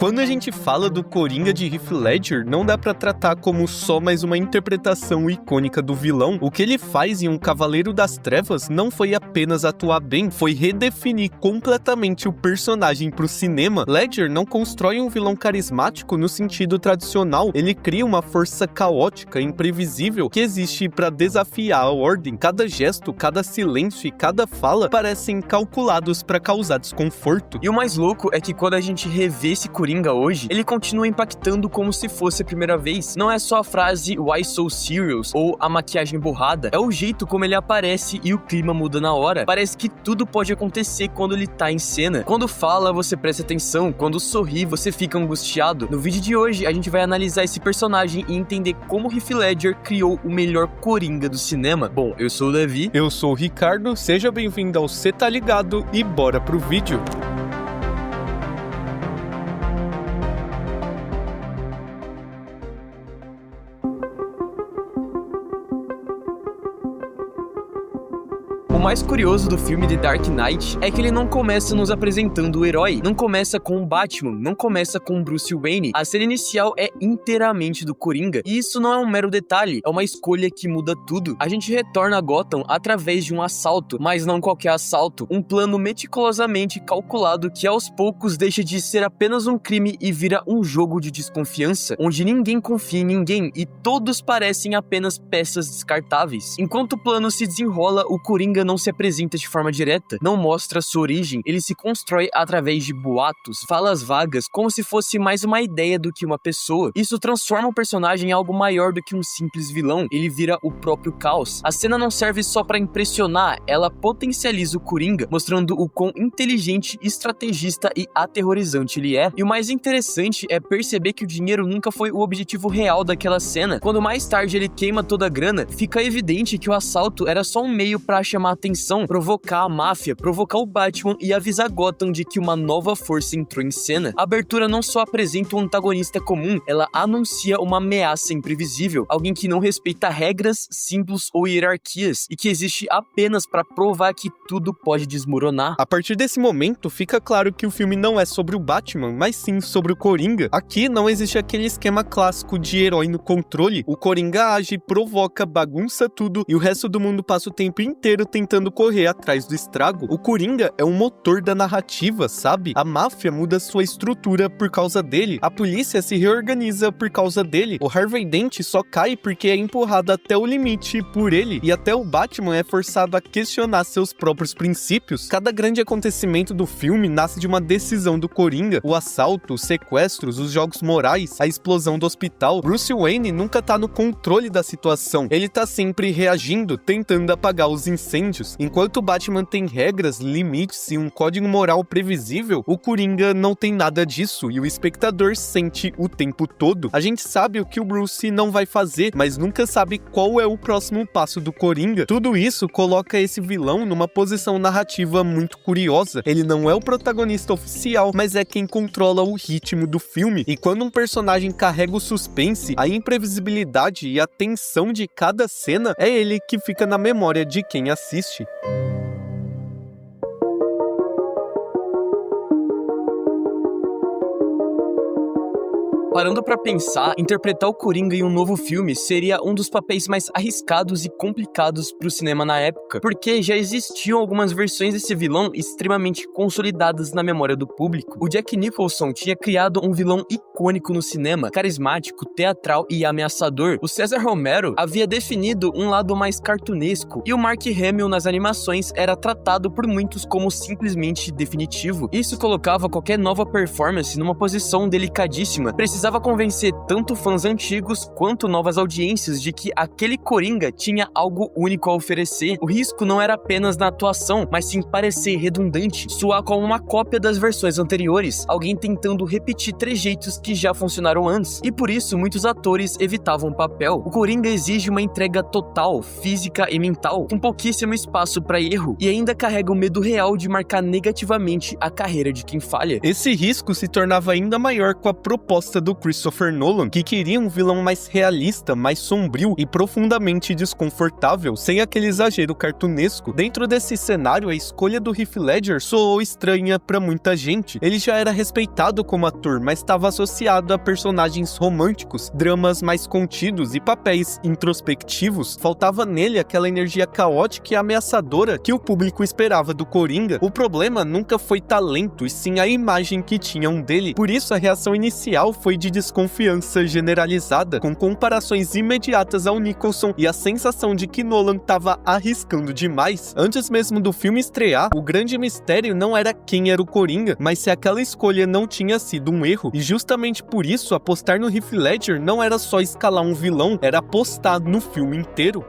Quando a gente fala do Coringa de Heath Ledger, não dá pra tratar como só mais uma interpretação icônica do vilão. O que ele faz em Um Cavaleiro das Trevas não foi apenas atuar bem, foi redefinir completamente o personagem pro cinema. Ledger não constrói um vilão carismático no sentido tradicional, ele cria uma força caótica e imprevisível que existe pra desafiar a ordem. Cada gesto, cada silêncio e cada fala parecem calculados pra causar desconforto. E o mais louco é que quando a gente revê esse Coringa hoje, ele continua impactando como se fosse a primeira vez. Não é só a frase "Why so serious?" ou a maquiagem borrada, é o jeito como ele aparece e o clima muda na hora. Parece que tudo pode acontecer quando ele tá em cena. Quando fala, você presta atenção, quando sorri, você fica angustiado. No vídeo de hoje, a gente vai analisar esse personagem e entender como Heath Ledger criou o melhor Coringa do cinema. Bom, eu sou o Levi. Eu sou o Ricardo, seja bem-vindo ao Cê Tá Ligado e bora pro vídeo. O mais curioso do filme The Dark Knight é que ele não começa nos apresentando o herói, não começa com o Batman, não começa com Bruce Wayne. A cena inicial é inteiramente do Coringa, e isso não é um mero detalhe, é uma escolha que muda tudo. A gente retorna a Gotham através de um assalto, mas não qualquer assalto, um plano meticulosamente calculado que aos poucos deixa de ser apenas um crime e vira um jogo de desconfiança, onde ninguém confia em ninguém e todos parecem apenas peças descartáveis. Enquanto o plano se desenrola, o Coringa não se apresenta de forma direta, não mostra sua origem, ele se constrói através de boatos, falas vagas, como se fosse mais uma ideia do que uma pessoa. Isso transforma o personagem em algo maior do que um simples vilão, ele vira o próprio caos. A cena não serve só pra impressionar, ela potencializa o Coringa, mostrando o quão inteligente, estrategista e aterrorizante ele é. E o mais interessante é perceber que o dinheiro nunca foi o objetivo real daquela cena. Quando mais tarde ele queima toda a grana, fica evidente que o assalto era só um meio pra chamar atenção, provocar a máfia, provocar o Batman e avisar Gotham de que uma nova força entrou em cena. A abertura não só apresenta um antagonista comum, ela anuncia uma ameaça imprevisível, alguém que não respeita regras, símbolos ou hierarquias e que existe apenas para provar que tudo pode desmoronar. A partir desse momento, fica claro que o filme não é sobre o Batman, mas sim sobre o Coringa. Aqui não existe aquele esquema clássico de herói no controle. O Coringa age, provoca, bagunça tudo e o resto do mundo passa o tempo inteiro tentando correr atrás do estrago. O Coringa é um motor da narrativa, sabe? A máfia muda sua estrutura por causa dele, a polícia se reorganiza por causa dele, o Harvey Dent só cai porque é empurrado até o limite por ele, e até o Batman é forçado a questionar seus próprios princípios. Cada grande acontecimento do filme nasce de uma decisão do Coringa, o assalto, os sequestros, os jogos morais, a explosão do hospital. Bruce Wayne nunca tá no controle da situação, ele tá sempre reagindo, tentando apagar os incêndios. Enquanto o Batman tem regras, limites e um código moral previsível, o Coringa não tem nada disso e o espectador sente o tempo todo. A gente sabe o que o Bruce não vai fazer, mas nunca sabe qual é o próximo passo do Coringa. Tudo isso coloca esse vilão numa posição narrativa muito curiosa. Ele não é o protagonista oficial, mas é quem controla o ritmo do filme. E quando um personagem carrega o suspense, a imprevisibilidade e a tensão de cada cena, é ele que fica na memória de quem assiste. Parando pra pensar, interpretar o Coringa em um novo filme seria um dos papéis mais arriscados e complicados pro cinema na época, porque já existiam algumas versões desse vilão extremamente consolidadas na memória do público. O Jack Nicholson tinha criado um vilão icônico no cinema, carismático, teatral e ameaçador. O César Romero havia definido um lado mais cartunesco, e o Mark Hamill nas animações era tratado por muitos como simplesmente definitivo. Isso colocava qualquer nova performance numa posição delicadíssima. Precisava convencer tanto fãs antigos quanto novas audiências de que aquele Coringa tinha algo único a oferecer. O risco não era apenas na atuação, mas sim parecer redundante, soar como uma cópia das versões anteriores, alguém tentando repetir trejeitos que que já funcionaram antes, e por isso muitos atores evitavam o papel. O Coringa exige uma entrega total, física e mental, com pouquíssimo espaço para erro, e ainda carrega o medo real de marcar negativamente a carreira de quem falha. Esse risco se tornava ainda maior com a proposta do Christopher Nolan, que queria um vilão mais realista, mais sombrio e profundamente desconfortável, sem aquele exagero cartunesco. Dentro desse cenário, a escolha do Heath Ledger soou estranha para muita gente. Ele já era respeitado como ator, mas estava associado a personagens românticos, dramas mais contidos e papéis introspectivos. Faltava nele aquela energia caótica e ameaçadora que o público esperava do Coringa. O problema nunca foi talento, e sim a imagem que tinham dele. Por isso, a reação inicial foi de desconfiança generalizada, com comparações imediatas ao Nicholson e a sensação de que Nolan estava arriscando demais. Antes mesmo do filme estrear, o grande mistério não era quem era o Coringa, mas se aquela escolha não tinha sido um erro. E justamente por isso, apostar no Heath Ledger não era só escalar um vilão, era apostar no filme inteiro.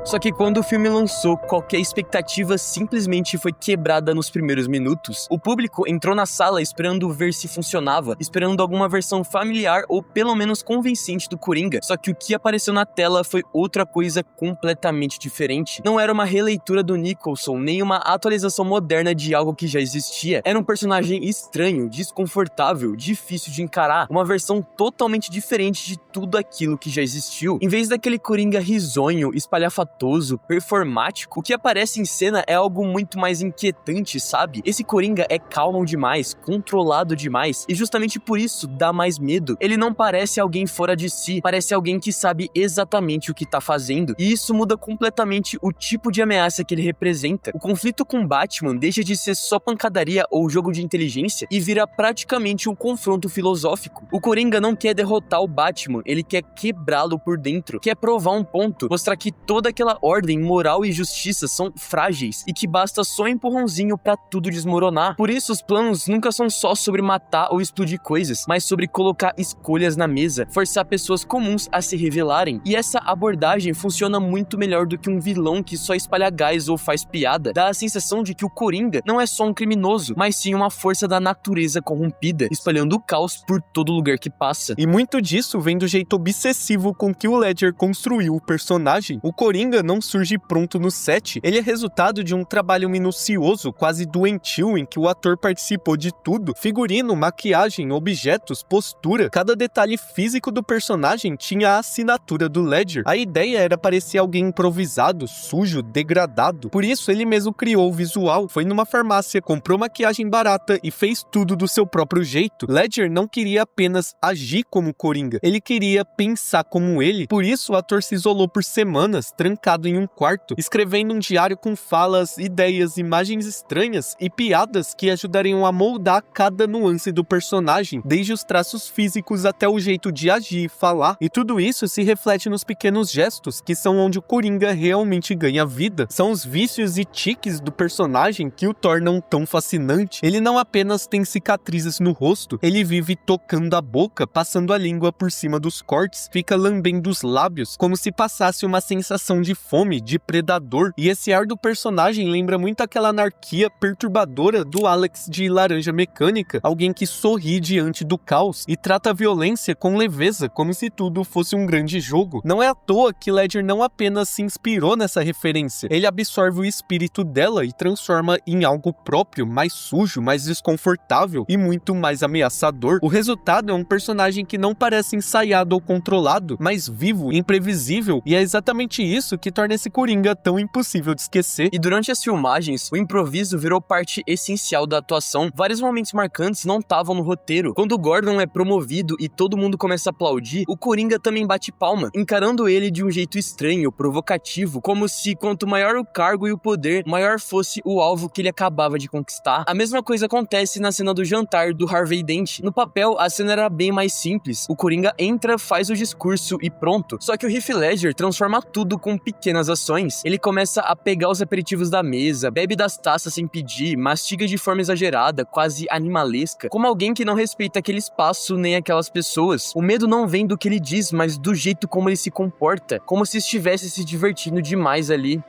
Só que quando o filme lançou, qualquer expectativa simplesmente foi quebrada nos primeiros minutos. O público entrou na sala esperando ver se funcionava, esperando alguma versão familiar ou pelo menos convincente do Coringa. Só que o que apareceu na tela foi outra coisa completamente diferente. Não era uma releitura do Nicholson, nem uma atualização moderna de algo que já existia. Era um personagem estranho, desconfortável, difícil de encarar, uma versão totalmente diferente de tudo aquilo que já existiu. Em vez daquele Coringa risonho, espalhafatoso, performático, o que aparece em cena é algo muito mais inquietante, sabe? Esse Coringa é calmo demais, controlado demais, e justamente por isso dá mais medo. Ele não parece alguém fora de si, parece alguém que sabe exatamente o que tá fazendo, e isso muda completamente o tipo de ameaça que ele representa. O conflito com Batman deixa de ser só pancadaria ou jogo de inteligência e vira praticamente um confronto filosófico. O Coringa não quer derrotar o Batman, ele quer quebrá-lo por dentro, quer provar um ponto, mostrar que toda aquela ordem, moral e justiça são frágeis e que basta só um empurrãozinho pra tudo desmoronar. Por isso, os planos nunca são só sobre matar ou explodir coisas, mas sobre colocar escolhas na mesa, forçar pessoas comuns a se revelarem. E essa abordagem funciona muito melhor do que um vilão que só espalha gás ou faz piada. Dá a sensação de que o Coringa não é só um criminoso, mas sim uma força da natureza corrompida, espalhando o caos por todo lugar que passa. E muito disso vem do jeito obsessivo com que o Ledger construiu o personagem. O Coringa não surge pronto no set, ele é resultado de um trabalho minucioso, quase doentio, em que o ator participou de tudo: figurino, maquiagem, objetos, postura. Cada detalhe físico do personagem tinha a assinatura do Ledger. A ideia era parecer alguém improvisado, sujo, degradado. Por isso ele mesmo criou o visual, foi numa farmácia, comprou maquiagem barata e fez tudo do seu próprio jeito. Ledger não queria apenas agir como Coringa, ele queria pensar como ele. Por isso o ator se isolou por semanas, trancado em um quarto, escrevendo um diário com falas, ideias, imagens estranhas e piadas que ajudariam a moldar cada nuance do personagem, desde os traços físicos até o jeito de agir e falar. E tudo isso se reflete nos pequenos gestos, que são onde o Coringa realmente ganha vida. São os vícios e tiques do personagem que o tornam tão fascinante. Ele não apenas tem cicatrizes no rosto, ele vive tocando a boca, passando a língua por cima dos cortes, fica lambendo os lábios, como se passasse uma sensação de fome, de predador. E esse ar do personagem lembra muito aquela anarquia perturbadora do Alex de Laranja Mecânica, alguém que sorri diante do caos e trata a violência com leveza, como se tudo fosse um grande jogo. Não é à toa que Ledger não apenas se inspirou nessa referência, ele absorve o espírito dela e transforma em algo próprio, mais sujo, mais desconfortável e muito mais ameaçador. O resultado é um personagem que não parece ensaiado ou controlado, mas vivo, imprevisível, e é exatamente isso que torna esse Coringa tão impossível de esquecer. E durante as filmagens, o improviso virou parte essencial da atuação. Vários momentos marcantes não estavam no roteiro. Quando o Gordon é promovido e todo mundo começa a aplaudir, o Coringa também bate palma, encarando ele de um jeito estranho, provocativo, como se quanto maior o cargo e o poder, maior fosse o alvo que ele acabava de conquistar. A mesma coisa acontece na cena do jantar do Harvey Dent. No papel, a cena era bem mais simples. O Coringa entra, faz o discurso e pronto. Só que o Heath Ledger transforma tudo com pequenas ações. Ele começa a pegar os aperitivos da mesa, bebe das taças sem pedir, mastiga de forma exagerada, quase animalesca, como alguém que não respeita aquele espaço nem aquelas pessoas. O medo não vem do que ele diz, mas do jeito como ele se comporta, como se estivesse se divertindo demais ali.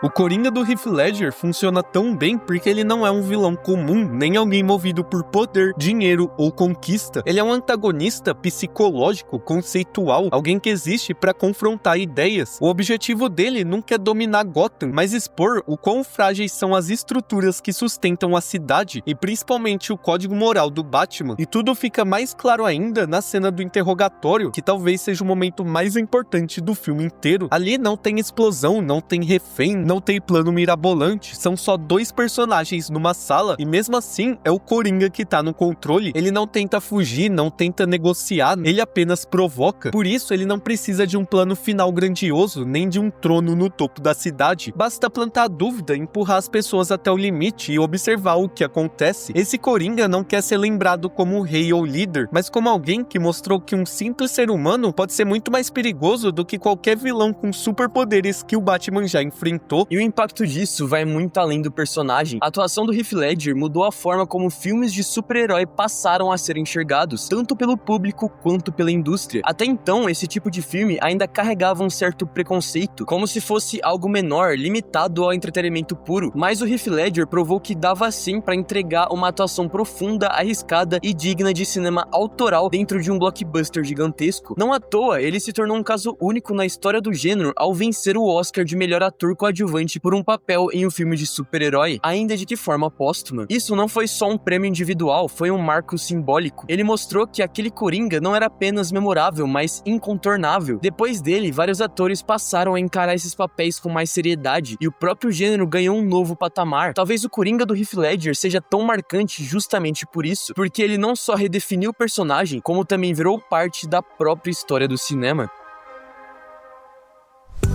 O Coringa do Heath Ledger funciona tão bem porque ele não é um vilão comum, nem alguém movido por poder, dinheiro ou conquista. Ele é um antagonista psicológico, conceitual, alguém que existe para confrontar ideias. O objetivo dele nunca é dominar Gotham, mas expor o quão frágeis são as estruturas que sustentam a cidade e principalmente o código moral do Batman. E tudo fica mais claro ainda na cena do interrogatório, que talvez seja o momento mais importante do filme inteiro. Ali não tem explosão, não tem refém, não tem plano mirabolante, são só 2 personagens numa sala e mesmo assim é o Coringa que tá no controle. Ele não tenta fugir, não tenta negociar, ele apenas provoca. Por isso ele não precisa de um plano final grandioso, nem de um trono no topo da cidade. Basta plantar dúvida, empurrar as pessoas até o limite e observar o que acontece. Esse Coringa não quer ser lembrado como rei ou líder, mas como alguém que mostrou que um simples ser humano pode ser muito mais perigoso do que qualquer vilão com superpoderes que o Batman já enfrentou. E o impacto disso vai muito além do personagem. A atuação do Heath Ledger mudou a forma como filmes de super-herói passaram a ser enxergados, tanto pelo público quanto pela indústria. Até então, esse tipo de filme ainda carregava um certo preconceito, como se fosse algo menor, limitado ao entretenimento puro. Mas o Heath Ledger provou que dava sim para entregar uma atuação profunda, arriscada e digna de cinema autoral dentro de um blockbuster gigantesco. Não à toa, ele se tornou um caso único na história do gênero ao vencer o Oscar de melhor ator coadjuvante por um papel em um filme de super-herói, ainda de que forma póstuma. Isso não foi só um prêmio individual, foi um marco simbólico. Ele mostrou que aquele Coringa não era apenas memorável, mas incontornável. Depois dele, vários atores passaram a encarar esses papéis com mais seriedade, e o próprio gênero ganhou um novo patamar. Talvez o Coringa do Heath Ledger seja tão marcante justamente por isso, porque ele não só redefiniu o personagem, como também virou parte da própria história do cinema.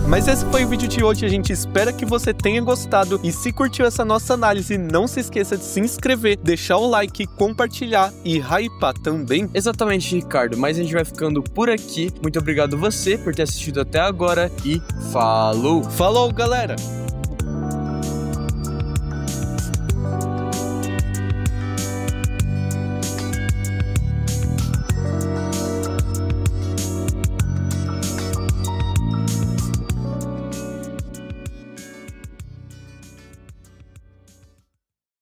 Mas esse foi o vídeo de hoje, a gente espera que você tenha gostado e se curtiu essa nossa análise, não se esqueça de se inscrever, deixar o like, compartilhar e hypar também. Exatamente, Ricardo, mas a gente vai ficando por aqui. Muito obrigado você por ter assistido até agora e falou! Falou, galera!